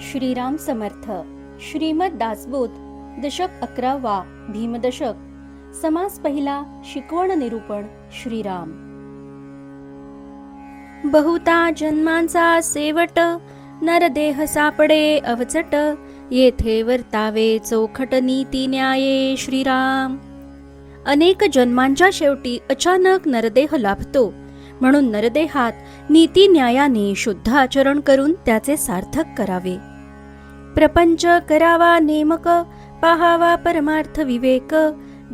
श्रीराम समर्थ. श्रीमद दासबोध दशक 11वा भीमदशक. समास पहिला. शिकवण निरूपण. श्रीराम. बहुता जन्मांचा सेवट, नरदेह सापडे अवचट, येथे वर्तावे चोखट नीती न्याये. श्रीराम. अनेक जन्मांच्या शेवटी अचानक नरदेह लाभतो, म्हणून नरदेहात नीती न्यायाने शुद्ध आचरण करून त्याचे सार्थक करावे. प्रपंच करावा नेमक, पाहावा परमार्थ विवेक,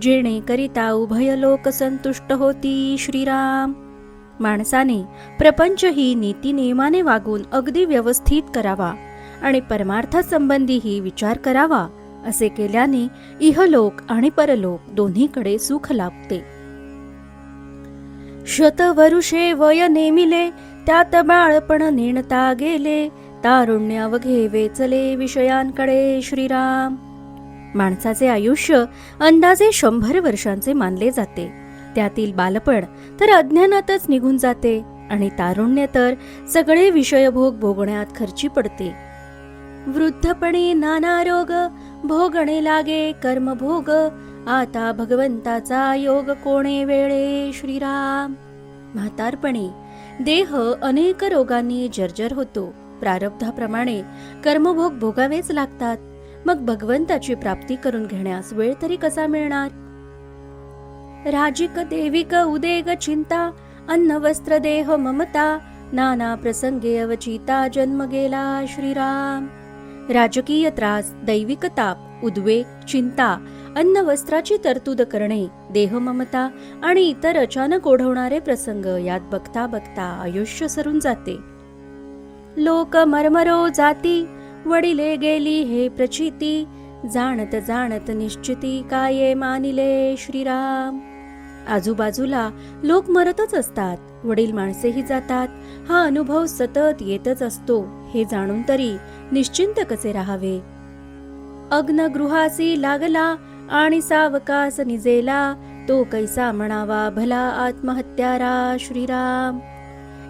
जेणेकरिता उभय लोक संतुष्ट होती. श्रीराम. माणसाने प्रपंच ही नीती नियमाने वागून अगदी व्यवस्थित करावा आणि परमार्थासंबंधीही विचार करावा. असे केल्याने इहलोक आणि परलोक दोन्हीकडे सुख लाभते. शतवरुषे वय नेमिले, त्यात बाळपण नेणता गेले, तारुण्य अवघे वेचले विषयांकडे. श्रीराम. माणसाचे आयुष्य अंदाजे 100 वर्षांचे मानले जाते. त्यातील बालपण तर अज्ञानातच निघून जाते आणि तारुण्य तर सगळे विषयभोग भोगण्यात खर्ची पडते. वृद्धपणी नाना रोग, भोगणे लागे कर्मभोग, आता भगवंताचा योग कोणे वेळे. श्रीराम. म्हातारपणी देह अनेक रोगांनी जर्जर होतो. प्रारब्धाप्रमाणे कर्मभोग भोगावेच लागतात. मग भगवंताची प्राप्ती करून घेण्यास वेळ तरी कसा मिळणार. राजिक देविक उदेग चिंता, अन्न वस्त्र देह ममता, नाना प्रसंगे अवचिता जन्म गेला. श्रीराम. राजकीय त्रास, दैविक ताप, उद्वेग, चिंता, अन्न वस्त्राची तरतूद करणे, देहममता आणि इतर अचानक ओढवणारे प्रसंग यात बघता बघता आयुष्य सरून जाते. लोक मरमरो जाती, वडिले गेली हे प्रचिती, जाणत जाणत निश्चिती काये मानिले. श्रीराम. आजूबाजूला लोक मरतच असतात, वडील माणसेही जातात, हा अनुभव सतत येतच असतो. हे जाणून तरी निश्चिंत कसे राहावे. अग्नगृहासी लागला आणि सावकास निजेला, तो कैसा म्हणावा भला आत्महत्यारा. श्रीराम.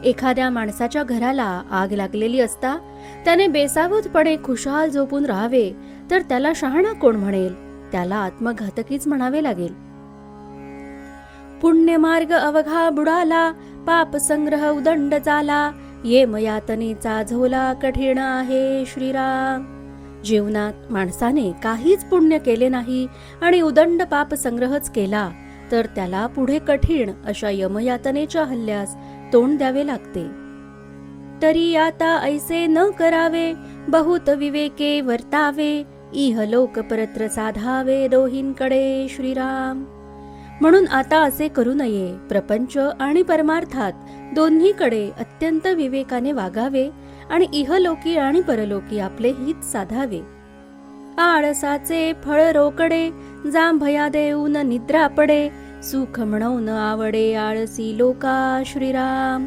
एखाद्या माणसाच्या घराला आग लागलेली असता त्याने बेसावधपणे खुशाल झोपून राहावे तर त्याला शहाणा कोण म्हणेल. त्याला आत्मघातकीच म्हणावे लागेल. पुण्यमार्ग अवघा बुडाला, पाप संग्रह उदंड झाला, येमयातनेचा झोला कठीण आहे. श्रीराम. जीवनात माणसाने काहीच पुण्य केले नाही आणि उदंड पाप संग्रहच केला तर त्याला पुढे कठीण अशा यमयातनेच्या हल्ल्यास तोंड द्यावे लागते. तरी आता ऐसे न करावे, बहुत विवेके वर्तावे, इहलोक परत्र साधावे दोहींकडे. श्रीराम. म्हणून आता असे करू नये. प्रपंच आणि परमार्थात दोन्हीकडे अत्यंत विवेकाने वागावे आणि इहलोकी आणि परलोकी आपले हित साधावे. आळसाचे फळ रोकडे, जांभया देऊन निद्रा पडे, सुख म्हणून आवडे आळसी लोका. श्रीराम.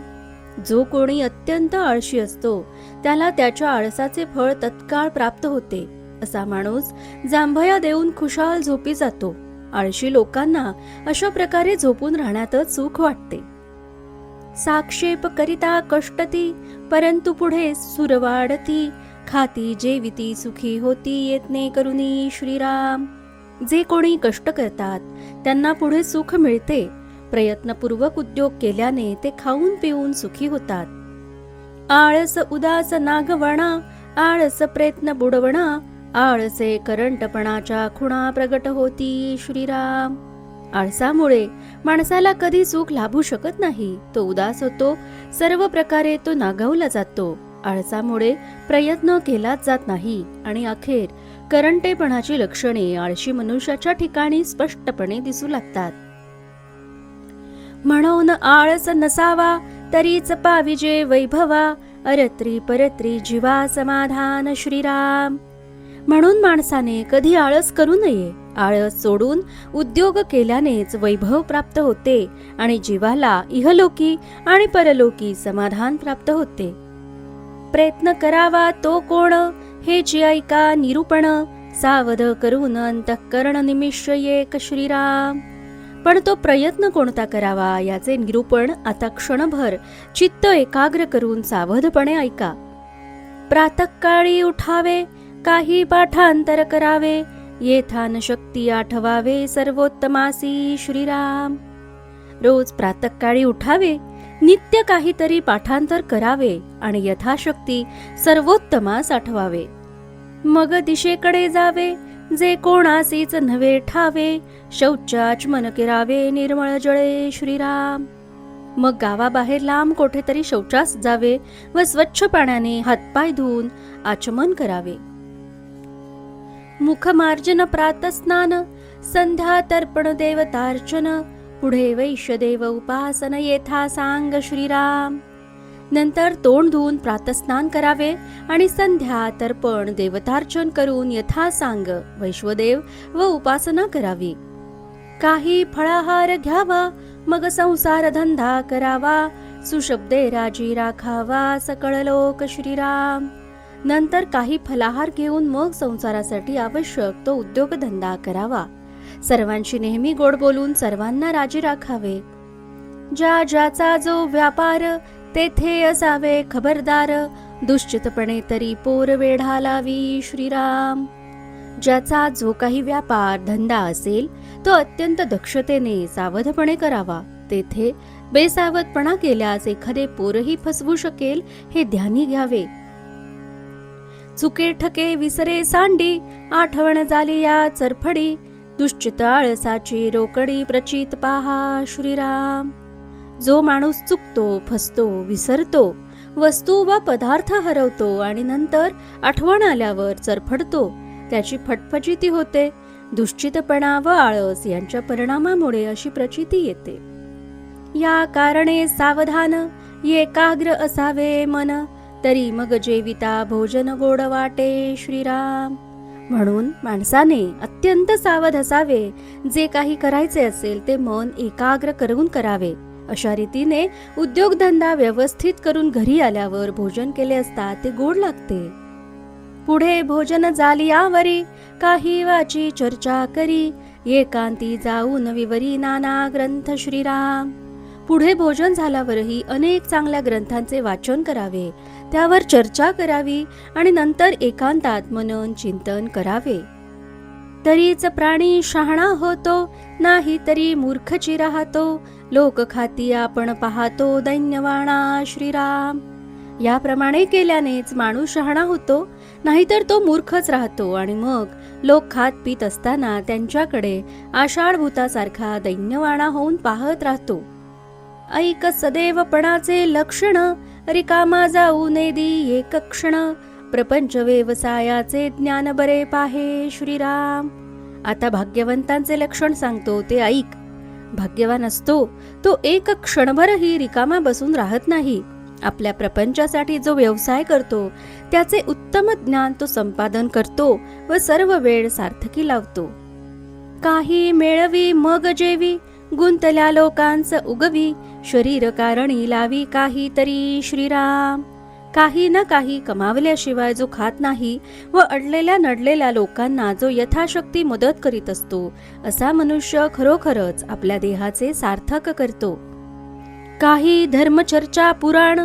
जो कोणी अत्यंत आळशी असतो त्याला त्याच्या आळसाचे फळ तत्काळ प्राप्त होते. असा माणूस जांभया देऊन खुशाल झोपी जातो. आळशी लोकांना अशा प्रकारे झोपून राहण्यातच सुख वाटते. साक्षेप करिता कष्टती, परंतु पुढे सुर वाढती, खाती जेविती सुखी होती यत्ने करुनी. श्रीराम. जे कोणी कष्ट करतात त्यांना पुढे सुख मिळते. प्रयत्नपूर्वक उद्योग केल्याने ते खाऊन पिऊन सुखी होतात. आळस उदास नागवणा, आळस प्रयत्न बुडवणा, आळसे करंटपणाच्या खुणा प्रगट होती. श्रीराम. आळसामुळे माणसाला कधी सुख लाभू शकत नाही. तो उदास होतो, सर्व प्रकारे तो नागावला जातो. आळसामुळे प्रयत्न केलाच जात नाही आणि अखेर करंटेपणाची लक्षणे आळशी मनुष्याच्या ठिकाणी स्पष्टपणे दिसू लागतात. म्हणून आळस नसावा, तरीच पाविजे वैभवा, अरत्री परत्री जीवा समाधान. श्रीराम. म्हणून माणसाने कधी आळस करू नये. आळस सोडून उद्योग केल्यानेच वैभव प्राप्त होते आणि जीवाला इहलोकी आणि परलोकी समाधान प्राप्त होते. प्रयत्न करावा तो कोण, हेची ऐका निरूपण, सावध करून अंतःकरण निमिष एक. श्रीराम. पण तो प्रयत्न कोणता करावा याचे निरूपण आता क्षणभर चित्त एकाग्र करून सावधपणे ऐका. प्रातःकाळी उठावे, काही पाठांतर करावे, येथान शक्ती आठवावे, सर्वोत्तमासी श्रीराम. रोज प्रातःकाळी उठावे, नित्य काहीतरी पाठांतर करावे आणि यथाशक्ती सर्वोत्तमास आठवावे. मग दिशेकडे जावे, जे कोणासीच नव्हे ठावे, शौचाचमन करावे, निर्मळ जळे श्रीराम. मग गावाबाहेर लांब कोठेतरी शौचास जावे व स्वच्छ पाण्याने हातपाय धुवून आचमन करावे. मुखमार्जन, प्रातस्नान, संध्या तर्पण, देवतार्चन, पुढे वैश्यदेव उपासन, येथा सांग श्रीराम. नंतर तोंड धुवून प्रातस्नान करावे आणि संध्या तर्पण देवतार्चन करून यथासांग वैश्वदेव व उपासना करावी. काही फळाहार घ्यावा, मग संसार धंदा करावा, सुशब्दे राजी राखावा, सकळ लोक श्रीराम. नंतर काही फलाहार घेऊन मग संसारासाठी आवश्यक तो उद्योगधंदा करावा. सर्वांशी नेहमी गोड बोलून सर्वांना राजी राखावे. ज्या ज्याचा जो व्यापार, तेथे असावे खबरदार, दुश्चितपणे तरी पोर वेढा लावी श्रीराम. ज्याचा जो काही व्यापार धंदा असेल तो अत्यंत दक्षतेने सावधपणे करावा. तेथे बेसावधपणा केल्यास एखादे पोरही फसवू शकेल हे ध्यानी घ्यावे. चुके ठके विसरे सांडी, आठवण झाली या चरफडी, दुश्चित आळसाची रोकडी, प्रचित पहा श्रीराम. जो माणूस चुकतो, फसतो, विसरतो, वस्तू वा पदार्थ हरवतो आणि नंतर आठवण आल्यावर चरफडतो, त्याची फटफटीती होते. दुश्चितपणा व आळस यांच्या परिणामामुळे अशी प्रचिती येते. या कारणे सावधान, एकाग्र असावे मन, तरी मग जेविता भोजन गोड वाटे श्रीराम. म्हणून माणसाने अत्यंत सावध असावे. जे काही करायचे असेल ते मन एकाग्र करून करावे. अशा रीतीने उद्योगधंदा व्यवस्थित करून घरी आल्यावर भोजन केले असता ते गोड लागते. पुढे भोजन झाली आवरी, काही वाची चर्चा करी, एकांती जाऊन विवरी नाना ग्रंथ श्रीराम. पुढे भोजन झाल्यावरही अनेक चांगल्या ग्रंथांचे वाचन करावे, त्यावर चर्चा करावी आणि नंतर एकांतात मनन चिंतन करावे. तरीच प्राणी शहाणा होतो, नाही तरी मूर्खची राहतो, लोक खाती आपण पाहतो, दैन्यवाणा श्रीराम. याप्रमाणे केल्यानेच माणूस शहाणा होतो, नाहीतर तो मूर्खच राहतो आणि मग लोक खात पीत असताना त्यांच्याकडे आषाढभूतासारखा दैन्यवाणा होऊन पाहत राहतो. ऐक सदैवपणाचे लक्षण, रिकामा जाऊ नेदी एक क्षण, प्रपंच व्यवसायाचे ज्ञान बरे पाहे श्रीराम. आता भाग्यवंतांचे लक्षण सांगतो ते ऐक. भाग्यवान असतो तो एक क्षणभरही रिकामा बसून राहत नाही. आपल्या प्रपंचासाठी जो व्यवसाय करतो त्याचे उत्तम ज्ञान तो संपादन करतो व सर्व वेळ सार्थकी लावतो. काही मेळवी मग जेवी, गुंतल्या लोकांचं उगवी, शरीर कारणी लावी काहीतरी श्रीराम. काही ना काही कमावल्याशिवाय जो खात नाही व अडलेल्या नडलेल्या लोकांना जो यथाशक्ती मदत करीत असतो, असा मनुष्य खरोखरच आपल्या देहाचे सार्थक करतो. काही धर्मचर्चा पुराण,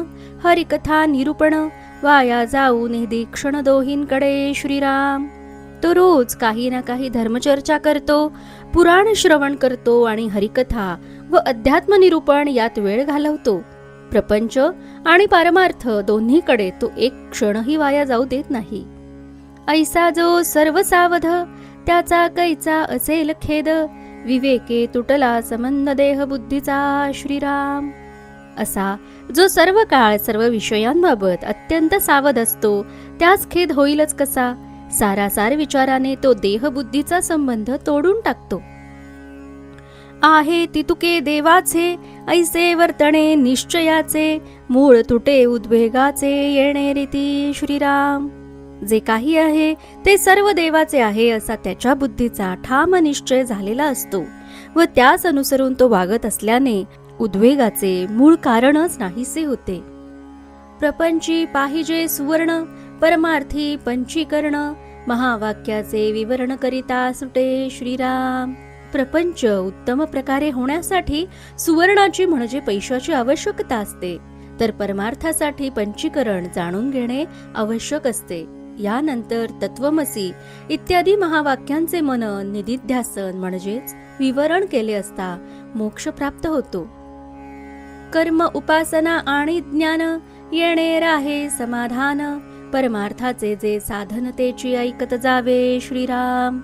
हरिकथा निरूपण, वाया जाऊ नेदी क्षण दोहींकडे श्रीराम. तो रोज काही ना काही धर्मचर्चा करतो, पुराण श्रवण करतो आणि हरिकथा व अध्यात्म निरूपण यात वेळ घालवतो. प्रपंच आणि पारमार्थ दोन्हीकडे तो एक क्षणही वाया जाऊ देत नाही. ऐसा जो सर्व सावध, त्याचा कैचा असेल खेद, विवेके तुटला संबंध देह बुद्धीचा श्रीराम. असा जो सर्व काळ सर्व विषयांबाबत अत्यंत सावध असतो, त्याच खेद होईलच कसा. सारासार विचाराने तो देहबुद्धीचा संबंध तोडून टाकतो. आहे तितुके देवाचे, ऐसे वर्तणे निश्चयाचे, मूळ तुटे उद्वेगाचे, येणे रीती श्रीराम. जे काही आहे ते सर्व देवाचे आहे असा त्याच्या बुद्धीचा ठाम निश्चय झालेला असतो व त्यास अनुसरून तो वागत असल्याने उद्वेगाचे मूळ कारणच नाहीसे होते. प्रपंची पाहिजे सुवर्ण, परमार्थी पंचीकरण, महावाक्याचे विवरण करिता सुटे श्रीराम. प्रपंच उत्तम प्रकारे होण्यासाठी सुवर्णाची म्हणजे पैशाची आवश्यकता असते. तर परमार्थासाठी पंचीकरण जाणून घेणे आवश्यक असते. यानंतर तत्वमसी इत्यादी महावाक्यांचे मनन निदिध्यासन म्हणजेच विवरण केले असता मोक्ष प्राप्त होतो. कर्म उपासना आणि ज्ञान येणे राहे समाधान, परमार्थाचे जे साधन तेची ऐकत जावे श्रीराम.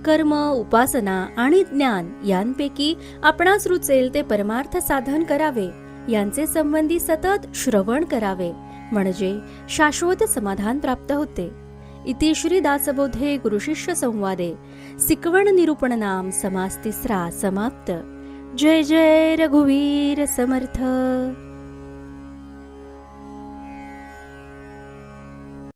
कर्म उपासना आणि ज्ञान यांपैकी आपणास रुचेल ते परमार्थ साधन करावे. यांचे संबंधी सतत श्रवण करावे म्हणजे शाश्वत समाधान प्राप्त होते. इति श्री दासबोधे गुरुशिष्य संवादे सिकवण निरूपण नाम समास 3 समाप्त. जय जय रघुवीर समर्थ.